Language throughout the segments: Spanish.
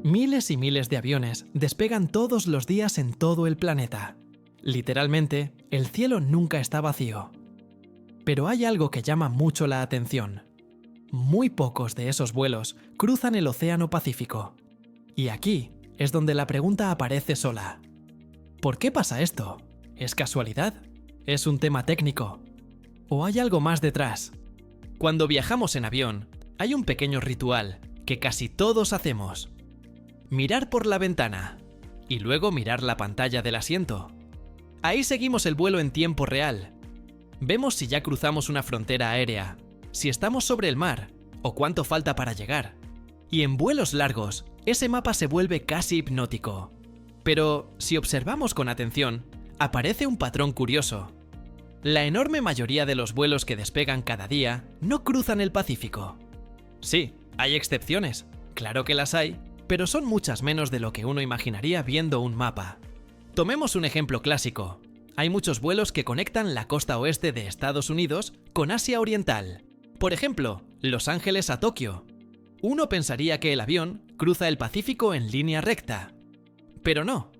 Miles y miles de aviones despegan todos los días en todo el planeta. Literalmente, el cielo nunca está vacío. Pero hay algo que llama mucho la atención. Muy pocos de esos vuelos cruzan el Océano Pacífico. Y aquí es donde la pregunta aparece sola. ¿Por qué pasa esto? ¿Es casualidad? ¿Es un tema técnico? ¿O hay algo más detrás? Cuando viajamos en avión, hay un pequeño ritual que casi todos hacemos. Mirar por la ventana y luego mirar la pantalla del asiento. Ahí seguimos el vuelo en tiempo real. Vemos si ya cruzamos una frontera aérea, si estamos sobre el mar o cuánto falta para llegar. Y en vuelos largos, ese mapa se vuelve casi hipnótico. Pero si observamos con atención, aparece un patrón curioso. La enorme mayoría de los vuelos que despegan cada día no cruzan el Pacífico. Sí, hay excepciones, claro que las hay, pero son muchas menos de lo que uno imaginaría viendo un mapa. Tomemos un ejemplo clásico. Hay muchos vuelos que conectan la costa oeste de Estados Unidos con Asia Oriental. Por ejemplo, Los Ángeles a Tokio. Uno pensaría que el avión cruza el Pacífico en línea recta. Pero no.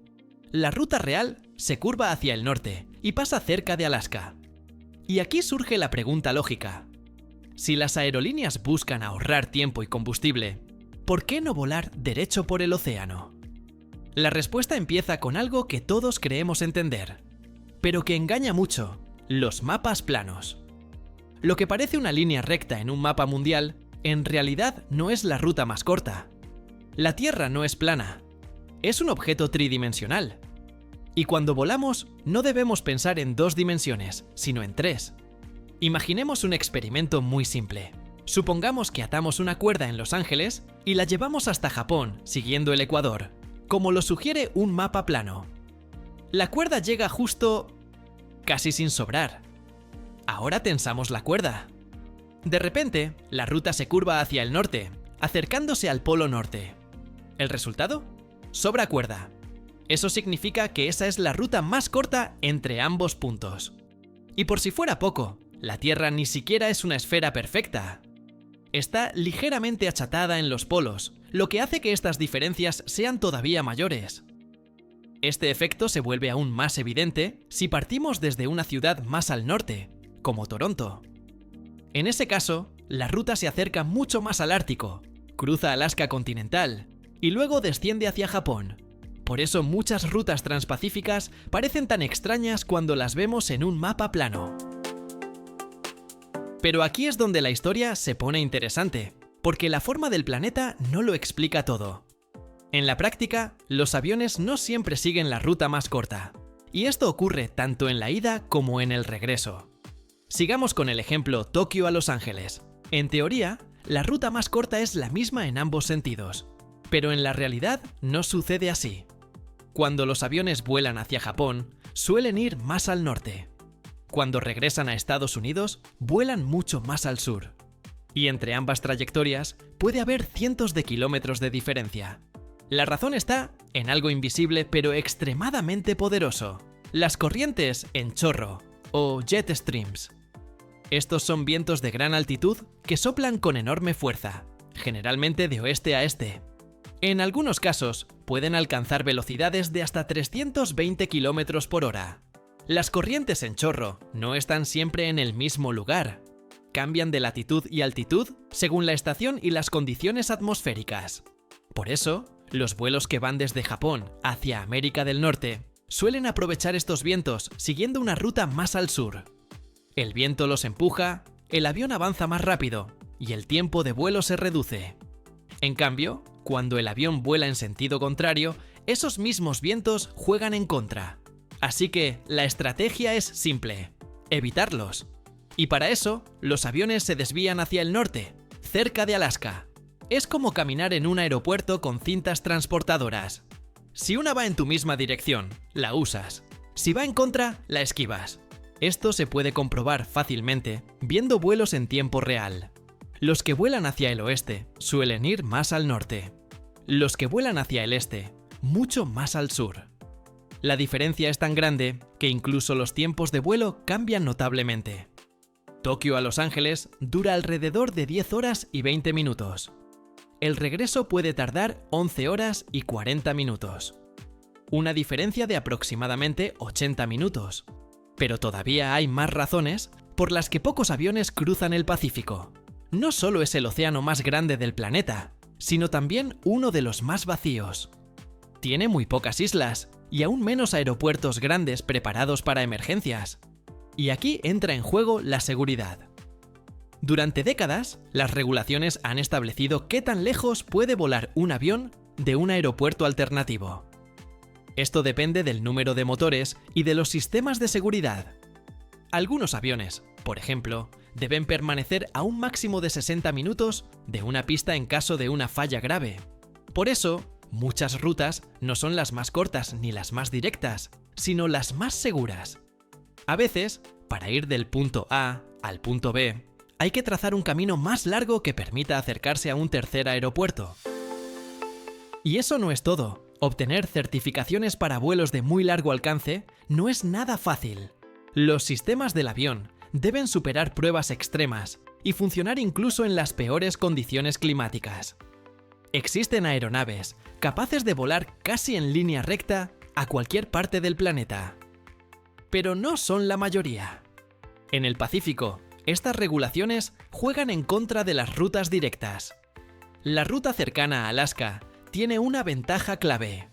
La ruta real se curva hacia el norte y pasa cerca de Alaska. Y aquí surge la pregunta lógica. Si las aerolíneas buscan ahorrar tiempo y combustible, ¿por qué no volar derecho por el océano? La respuesta empieza con algo que todos creemos entender, pero que engaña mucho: los mapas planos. Lo que parece una línea recta en un mapa mundial, en realidad no es la ruta más corta. La Tierra no es plana, es un objeto tridimensional. Y cuando volamos, no debemos pensar en 2 dimensiones, sino en 3. Imaginemos un experimento muy simple. Supongamos que atamos una cuerda en Los Ángeles y la llevamos hasta Japón, siguiendo el ecuador, como lo sugiere un mapa plano. La cuerda llega justo... casi sin sobrar. Ahora tensamos la cuerda. De repente, la ruta se curva hacia el norte, acercándose al polo norte. ¿El resultado? Sobra cuerda. Eso significa que esa es la ruta más corta entre ambos puntos. Y por si fuera poco, la Tierra ni siquiera es una esfera perfecta. Está ligeramente achatada en los polos, lo que hace que estas diferencias sean todavía mayores. Este efecto se vuelve aún más evidente si partimos desde una ciudad más al norte, como Toronto. En ese caso, la ruta se acerca mucho más al Ártico, cruza Alaska continental y luego desciende hacia Japón. Por eso muchas rutas transpacíficas parecen tan extrañas cuando las vemos en un mapa plano. Pero aquí es donde la historia se pone interesante, porque la forma del planeta no lo explica todo. En la práctica, los aviones no siempre siguen la ruta más corta, y esto ocurre tanto en la ida como en el regreso. Sigamos con el ejemplo Tokio a Los Ángeles. En teoría, la ruta más corta es la misma en ambos sentidos, pero en la realidad no sucede así. Cuando los aviones vuelan hacia Japón, suelen ir más al norte. Cuando regresan a Estados Unidos, vuelan mucho más al sur. Y entre ambas trayectorias puede haber cientos de kilómetros de diferencia. La razón está en algo invisible pero extremadamente poderoso: las corrientes en chorro, o jet streams. Estos son vientos de gran altitud que soplan con enorme fuerza, generalmente de oeste a este. En algunos casos, pueden alcanzar velocidades de hasta 320 km por hora. Las corrientes en chorro no están siempre en el mismo lugar. Cambian de latitud y altitud según la estación y las condiciones atmosféricas. Por eso, los vuelos que van desde Japón hacia América del Norte suelen aprovechar estos vientos siguiendo una ruta más al sur. El viento los empuja, el avión avanza más rápido y el tiempo de vuelo se reduce. En cambio, cuando el avión vuela en sentido contrario, esos mismos vientos juegan en contra. Así que la estrategia es simple: evitarlos. Y para eso, los aviones se desvían hacia el norte, cerca de Alaska. Es como caminar en un aeropuerto con cintas transportadoras. Si una va en tu misma dirección, la usas. Si va en contra, la esquivas. Esto se puede comprobar fácilmente viendo vuelos en tiempo real. Los que vuelan hacia el oeste suelen ir más al norte. Los que vuelan hacia el este, mucho más al sur. La diferencia es tan grande que incluso los tiempos de vuelo cambian notablemente. Tokio a Los Ángeles dura alrededor de 10 horas y 20 minutos. el regreso puede tardar 11 horas y 40 minutos. Una diferencia de aproximadamente 80 minutos. Pero todavía hay más razones por las que pocos aviones cruzan el Pacífico. No solo es el océano más grande del planeta, sino también uno de los más vacíos. Tiene muy pocas islas y aún menos aeropuertos grandes preparados para emergencias. Y aquí entra en juego la seguridad. Durante décadas, las regulaciones han establecido qué tan lejos puede volar un avión de un aeropuerto alternativo. Esto depende del número de motores y de los sistemas de seguridad. Algunos aviones, por ejemplo, deben permanecer a un máximo de 60 minutos de una pista en caso de una falla grave. Por eso, muchas rutas no son las más cortas ni las más directas, sino las más seguras. A veces, para ir del punto A al punto B, hay que trazar un camino más largo que permita acercarse a un tercer aeropuerto. Y eso no es todo. Obtener certificaciones para vuelos de muy largo alcance no es nada fácil. Los sistemas del avión deben superar pruebas extremas y funcionar incluso en las peores condiciones climáticas. Existen aeronaves capaces de volar casi en línea recta a cualquier parte del planeta. Pero no son la mayoría. En el Pacífico, estas regulaciones juegan en contra de las rutas directas. La ruta cercana a Alaska tiene una ventaja clave: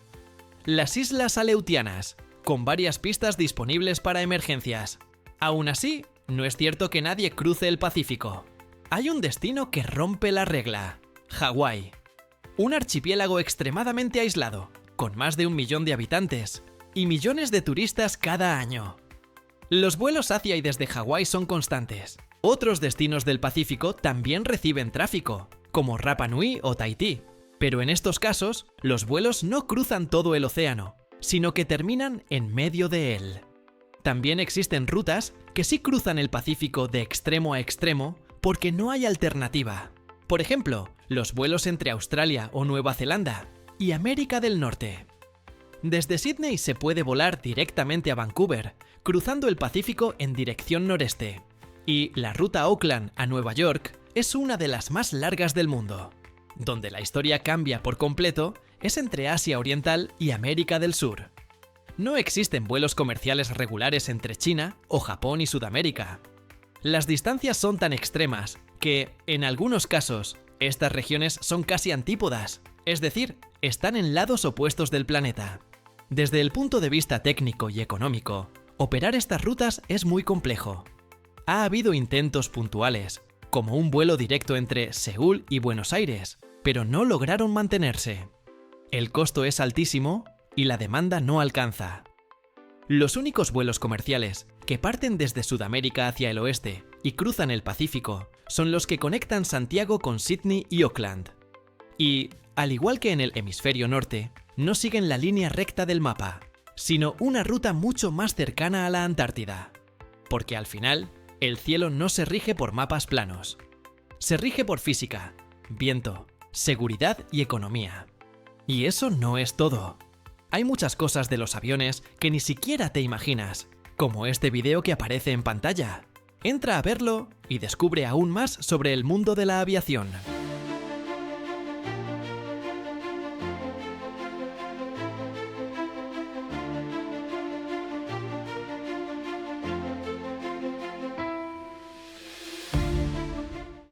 las Islas Aleutianas, con varias pistas disponibles para emergencias. Aún así, no es cierto que nadie cruce el Pacífico. Hay un destino que rompe la regla: Hawái. Un archipiélago extremadamente aislado, con más de 1 millón de habitantes y millones de turistas cada año. Los vuelos hacia y desde Hawái son constantes. Otros destinos del Pacífico también reciben tráfico, como Rapa Nui o Tahití. Pero en estos casos, los vuelos no cruzan todo el océano, sino que terminan en medio de él. También existen rutas que sí cruzan el Pacífico de extremo a extremo porque no hay alternativa. Por ejemplo, los vuelos entre Australia o Nueva Zelanda y América del Norte. Desde Sydney se puede volar directamente a Vancouver, cruzando el Pacífico en dirección noreste. Y la ruta Auckland a Nueva York es una de las más largas del mundo. Donde la historia cambia por completo es entre Asia Oriental y América del Sur. No existen vuelos comerciales regulares entre China o Japón y Sudamérica. Las distancias son tan extremas que, en algunos casos, estas regiones son casi antípodas, es decir, están en lados opuestos del planeta. Desde el punto de vista técnico y económico, operar estas rutas es muy complejo. Ha habido intentos puntuales, como un vuelo directo entre Seúl y Buenos Aires, pero no lograron mantenerse. El costo es altísimo y la demanda no alcanza. Los únicos vuelos comerciales que parten desde Sudamérica hacia el oeste y cruzan el Pacífico son los que conectan Santiago con Sydney y Auckland. Y, al igual que en el hemisferio norte, no siguen la línea recta del mapa, sino una ruta mucho más cercana a la Antártida. Porque al final, el cielo no se rige por mapas planos. Se rige por física, viento, seguridad y economía. Y eso no es todo. Hay muchas cosas de los aviones que ni siquiera te imaginas, como este video que aparece en pantalla. Entra a verlo y descubre aún más sobre el mundo de la aviación.